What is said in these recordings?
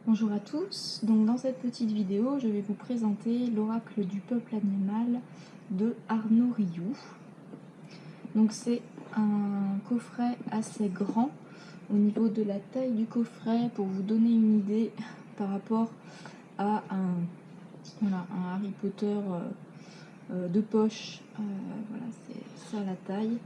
Bonjour à tous, donc dans cette petite vidéo je vais vous présenter l'oracle du peuple animal de Arnaud Rioux. Donc c'est un coffret assez grand au niveau de la taille du coffret pour vous donner une idée par rapport à un Harry Potter de poche, voilà c'est ça la taille,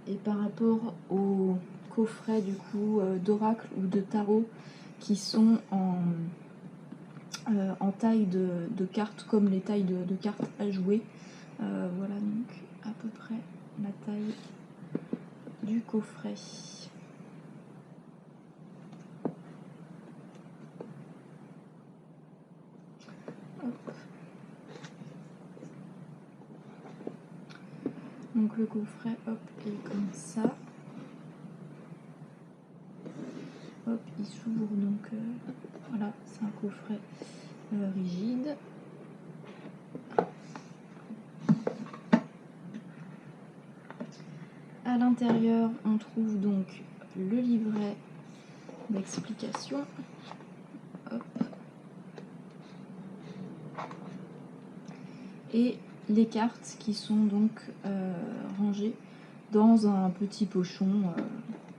et par rapport au coffret du coup d'oracle ou de tarot qui sont en taille de cartes comme les tailles de cartes à jouer. Voilà donc à peu près la taille du coffret. Hop. Donc le coffret hop est comme ça. Hop, il s'ouvre donc voilà, c'est un coffret rigide. À l'intérieur, on trouve donc le livret d'explication. Et les cartes qui sont donc rangées dans un petit pochon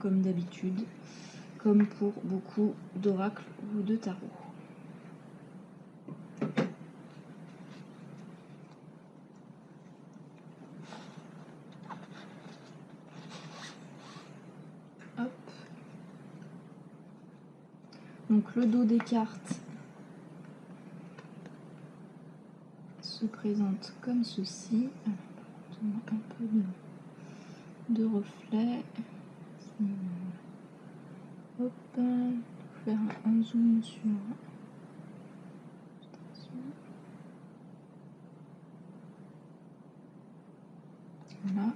comme d'habitude, comme pour beaucoup d'oracles ou de tarot. Hop. Donc le dos des cartes se présente comme ceci. On a un peu de reflet. Hop, je vais faire un zoom sur. Voilà.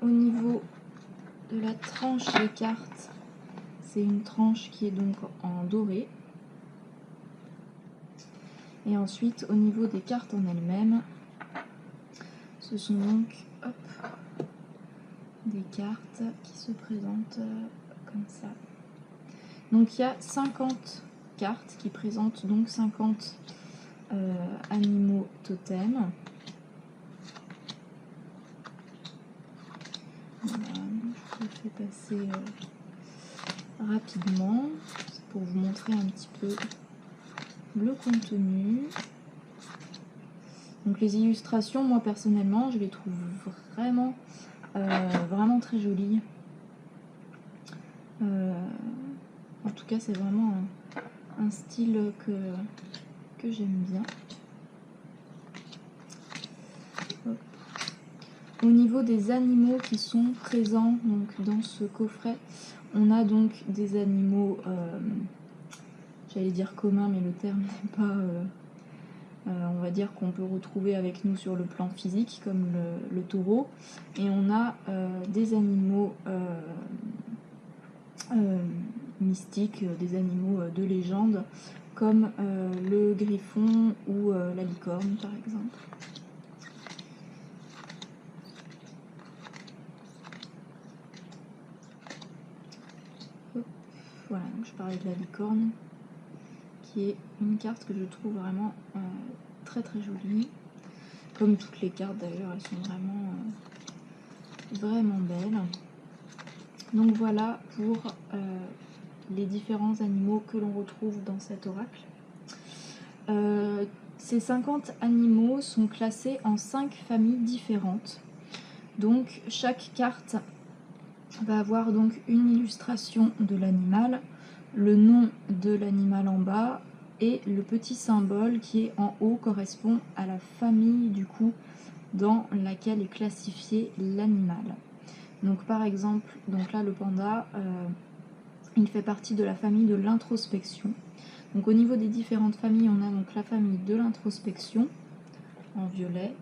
Au niveau de la tranche des cartes, c'est une tranche qui est donc en doré. Et ensuite, au niveau des cartes en elles-mêmes, ce sont donc des cartes qui se présentent comme ça. Donc il y a 50 cartes qui présentent donc 50 animaux totems. Voilà, je vous fais passer rapidement pour vous montrer un petit peu le contenu. Donc les illustrations, moi personnellement, je les trouve vraiment très jolies. En tout cas, c'est vraiment un style que j'aime bien. Hop. Au niveau des animaux qui sont présents donc, dans ce coffret, on a donc des animaux, j'allais dire communs, mais le terme n'est pas, on va dire qu'on peut retrouver avec nous sur le plan physique, comme le taureau. Et on a des animaux mystiques, des animaux de légende, comme le griffon ou la licorne par exemple. Voilà, donc je parlais de la licorne, qui est une carte que je trouve vraiment très jolie. Comme toutes les cartes d'ailleurs, elles sont vraiment belles. Donc voilà pour les différents animaux que l'on retrouve dans cet oracle. Ces 50 animaux sont classés en 5 familles différentes. Donc chaque carte va avoir donc une illustration de l'animal, le nom de l'animal en bas, et le petit symbole qui est en haut correspond à la famille du coup dans laquelle est classifié l'animal. Donc par exemple, donc là le panda, il fait partie de la famille de l'introspection. Donc au niveau des différentes familles, on a donc la famille de l'introspection en violet,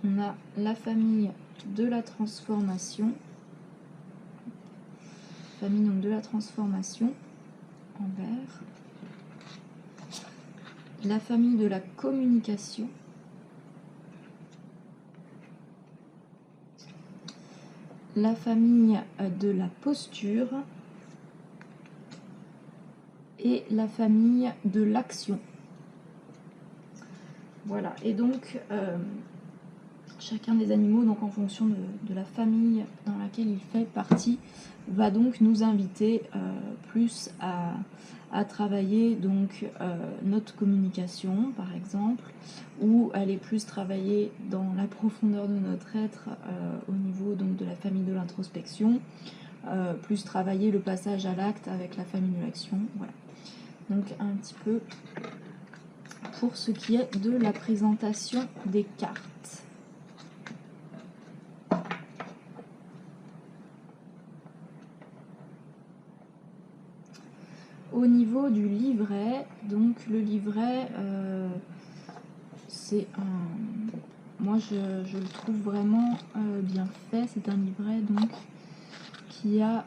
on a la famille de la transformation, famille donc de la transformation en vert, la famille de la communication, la famille de la posture, et la famille de l'action. Voilà, et donc chacun des animaux, donc en fonction de la famille dans laquelle il fait partie, va donc nous inviter plus à travailler donc notre communication par exemple, ou aller plus travailler dans la profondeur de notre être au niveau donc de la famille de l'introspection, plus travailler le passage à l'acte avec la famille de l'action. Voilà, donc un petit peu pour ce qui est de la présentation des cartes. Au niveau du livret, donc le livret, c'est un... Moi je le trouve vraiment bien fait. C'est un livret donc qui a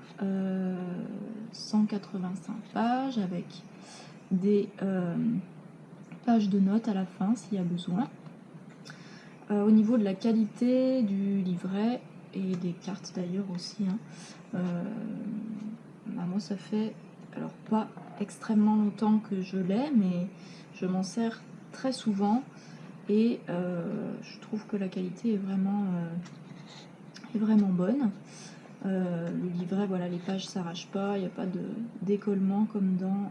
185 pages avec des pages de notes à la fin s'il y a besoin. Au niveau de la qualité du livret et des cartes d'ailleurs aussi, hein, bah moi ça fait alors pas extrêmement longtemps que je l'ai, mais je m'en sers très souvent et je trouve que la qualité est vraiment bonne. Le livret, voilà, les pages s'arrachent pas, il n'y a pas de décollement comme dans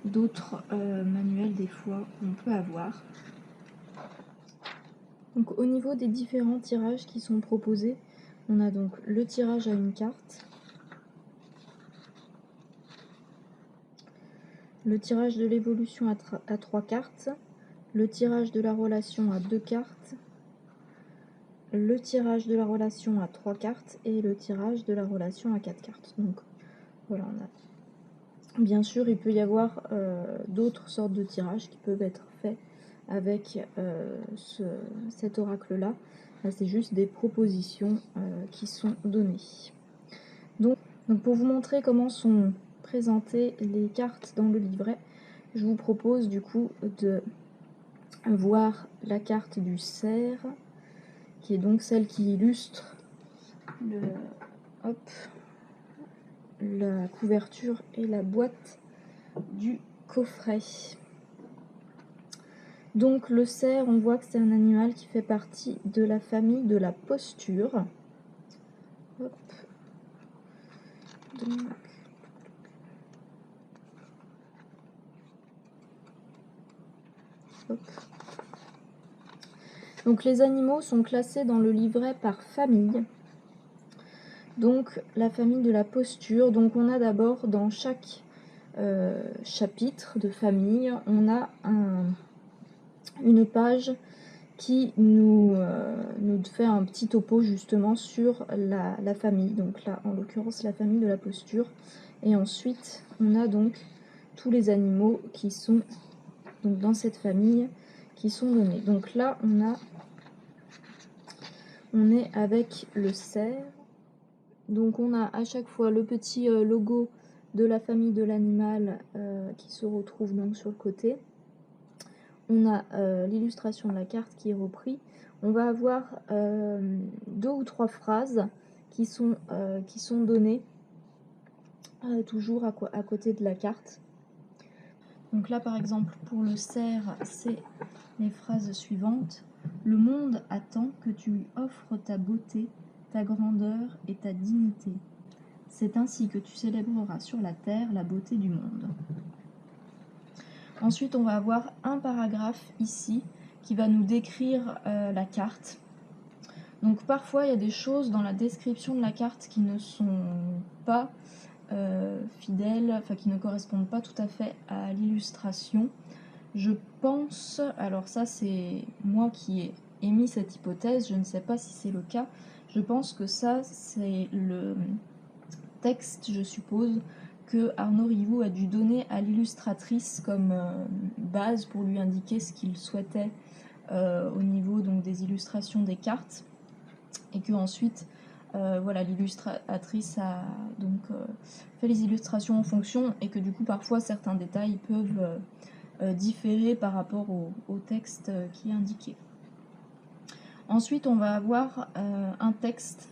d'autres manuels des fois qu'on peut avoir. Donc au niveau des différents tirages qui sont proposés, on a donc le tirage à une carte, le tirage de l'évolution à 3 cartes, le tirage de la relation à 2 cartes, le tirage de la relation à 3 cartes et le tirage de la relation à 4 cartes. Donc voilà, on a... Bien sûr, il peut y avoir d'autres sortes de tirages qui peuvent être faits avec cet oracle-là. Là, c'est juste des propositions qui sont données. Donc pour vous montrer comment sont présentées les cartes dans le livret, je vous propose du coup de voir la carte du cerf, qui est donc celle qui illustre la couverture et la boîte du coffret. Donc le cerf, on voit que c'est un animal qui fait partie de la famille de la posture. Hop. Donc les animaux sont classés dans le livret par famille. Donc la famille de la posture, donc on a d'abord dans chaque chapitre de famille, on a une page qui nous fait un petit topo justement sur la famille, donc là en l'occurrence la famille de la posture, et ensuite on a donc tous les animaux qui sont donc dans cette famille qui sont donnés. Donc là on est avec le cerf, donc on a à chaque fois le petit logo de la famille de l'animal qui se retrouve donc sur le côté. On a l'illustration de la carte qui est reprise. On va avoir 2 ou 3 phrases qui sont données toujours à côté de la carte. Donc là par exemple pour le cerf, c'est les phrases suivantes. Le monde attend que tu lui offres ta beauté, ta grandeur et ta dignité. C'est ainsi que tu célébreras sur la terre la beauté du monde. Ensuite, on va avoir un paragraphe ici qui va nous décrire la carte. Donc parfois, il y a des choses dans la description de la carte qui ne sont pas fidèles, enfin qui ne correspondent pas tout à fait à l'illustration. Je pense, alors ça c'est moi qui ai émis cette hypothèse, je ne sais pas si c'est le cas, je pense que ça c'est le texte, je suppose, que Arnaud Rioux a dû donner à l'illustratrice comme base pour lui indiquer ce qu'il souhaitait au niveau donc, des illustrations des cartes, et que ensuite voilà, l'illustratrice a donc fait les illustrations en fonction, et que du coup parfois certains détails peuvent différer par rapport au texte qui est indiqué. Ensuite on va avoir un texte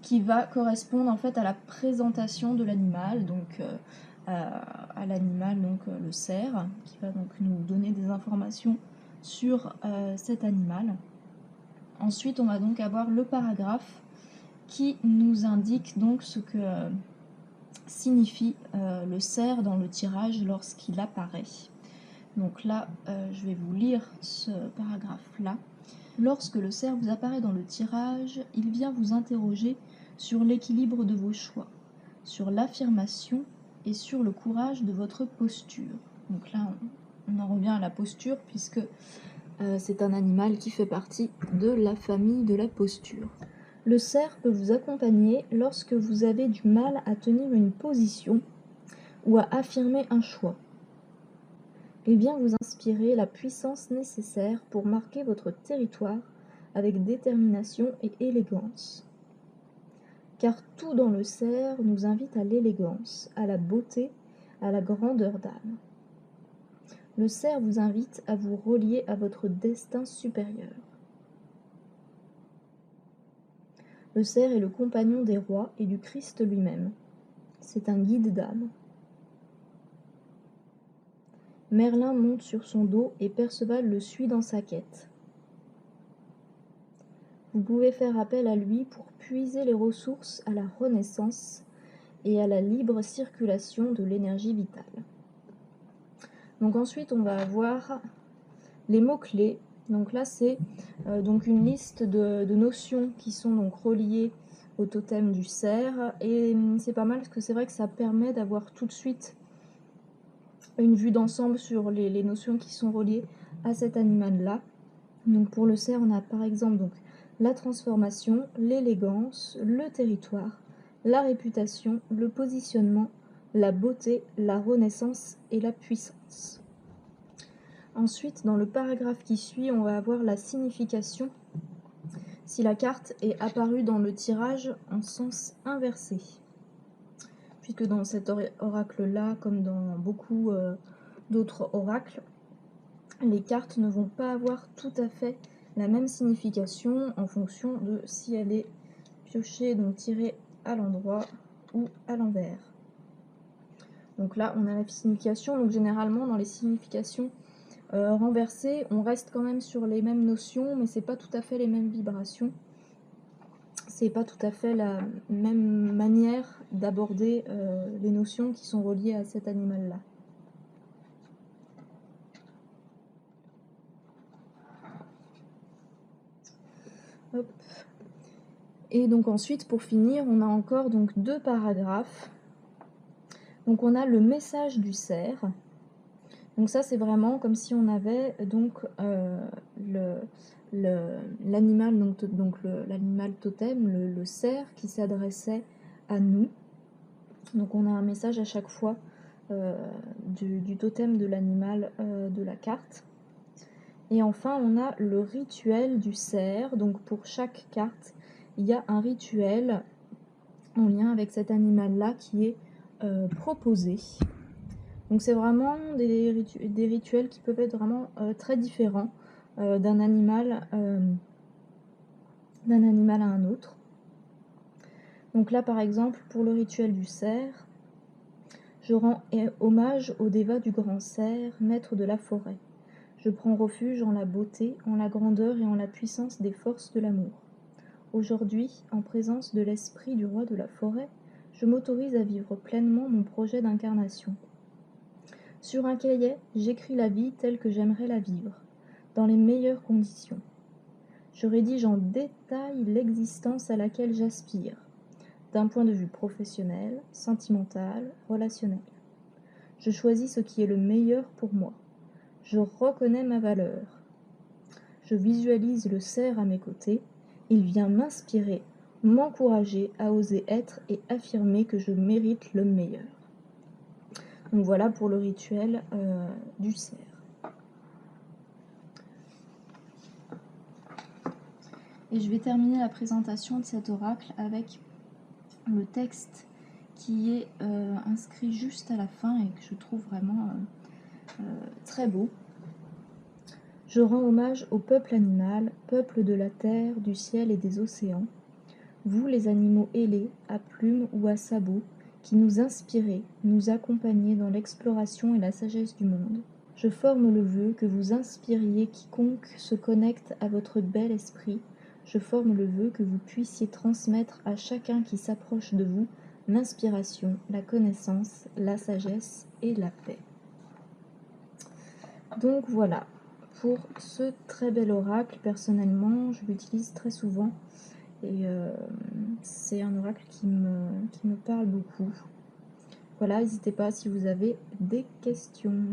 qui va correspondre en fait à la présentation de l'animal, donc à l'animal, donc le cerf, qui va donc nous donner des informations sur cet animal. Ensuite, on va donc avoir le paragraphe qui nous indique donc ce que signifie le cerf dans le tirage lorsqu'il apparaît. Donc là, je vais vous lire ce paragraphe-là. Lorsque le cerf vous apparaît dans le tirage, il vient vous interroger sur l'équilibre de vos choix, sur l'affirmation et sur le courage de votre posture. Donc là, on en revient à la posture puisque c'est un animal qui fait partie de la famille de la posture. Le cerf peut vous accompagner lorsque vous avez du mal à tenir une position ou à affirmer un choix. Il vient vous inspirer la puissance nécessaire pour marquer votre territoire avec détermination et élégance. Car tout dans le cerf nous invite à l'élégance, à la beauté, à la grandeur d'âme. Le cerf vous invite à vous relier à votre destin supérieur. Le cerf est le compagnon des rois et du Christ lui-même. C'est un guide d'âme. Merlin monte sur son dos et Perceval le suit dans sa quête. Vous pouvez faire appel à lui pour puiser les ressources à la renaissance et à la libre circulation de l'énergie vitale. Donc ensuite, on va avoir les mots-clés. Donc là, c'est donc une liste de notions qui sont donc reliées au totem du cerf. Et c'est pas mal parce que c'est vrai que ça permet d'avoir tout de suite une vue d'ensemble sur les notions qui sont reliées à cet animal-là. Donc pour le cerf, on a par exemple donc la transformation, l'élégance, le territoire, la réputation, le positionnement, la beauté, la renaissance et la puissance. Ensuite, dans le paragraphe qui suit, on va avoir la signification si la carte est apparue dans le tirage en sens inversé. Puisque dans cet oracle-là, comme dans beaucoup d'autres oracles, les cartes ne vont pas avoir tout à fait la même signification en fonction de si elle est piochée, donc tirée à l'endroit ou à l'envers. Donc là, on a la signification. Donc généralement, dans les significations renversées, on reste quand même sur les mêmes notions, mais c'est pas tout à fait les mêmes vibrations. C'est pas tout à fait la même manière d'aborder les notions qui sont reliées à cet animal-là. Hop. Et donc ensuite, pour finir, on a encore donc 2 paragraphes. Donc on a le message du cerf. Donc ça, c'est vraiment comme si on avait donc l'animal, donc l'animal totem, le cerf qui s'adressait à nous. Donc on a un message à chaque fois du totem de l'animal de la carte. Et enfin, on a le rituel du cerf. Donc pour chaque carte, il y a un rituel en lien avec cet animal-là qui est proposé. Donc c'est vraiment des rituels qui peuvent être vraiment très différents d'un animal à un autre. Donc là par exemple, pour le rituel du cerf, je rends hommage au déva du grand cerf, maître de la forêt. Je prends refuge en la beauté, en la grandeur et en la puissance des forces de l'amour. Aujourd'hui, en présence de l'esprit du roi de la forêt, je m'autorise à vivre pleinement mon projet d'incarnation. Sur un cahier, j'écris la vie telle que j'aimerais la vivre, dans les meilleures conditions. Je rédige en détail l'existence à laquelle j'aspire, d'un point de vue professionnel, sentimental, relationnel. Je choisis ce qui est le meilleur pour moi. Je reconnais ma valeur. Je visualise le cerf à mes côtés. Il vient m'inspirer, m'encourager à oser être et affirmer que je mérite le meilleur. Donc voilà pour le rituel du cerf. Et je vais terminer la présentation de cet oracle avec le texte qui est inscrit juste à la fin et que je trouve vraiment très beau. Je rends hommage au peuple animal, peuple de la terre, du ciel et des océans. vous les animaux ailés, à plumes ou à sabots, qui nous inspirez, nous accompagnez dans l'exploration et la sagesse du monde. Je forme le vœu que vous inspiriez quiconque se connecte à votre bel esprit. Je forme le vœu que vous puissiez transmettre à chacun qui s'approche de vous l'inspiration, la connaissance, la sagesse et la paix. Donc voilà, pour ce très bel oracle, personnellement, je l'utilise très souvent et c'est un oracle qui me parle beaucoup. Voilà, n'hésitez pas si vous avez des questions.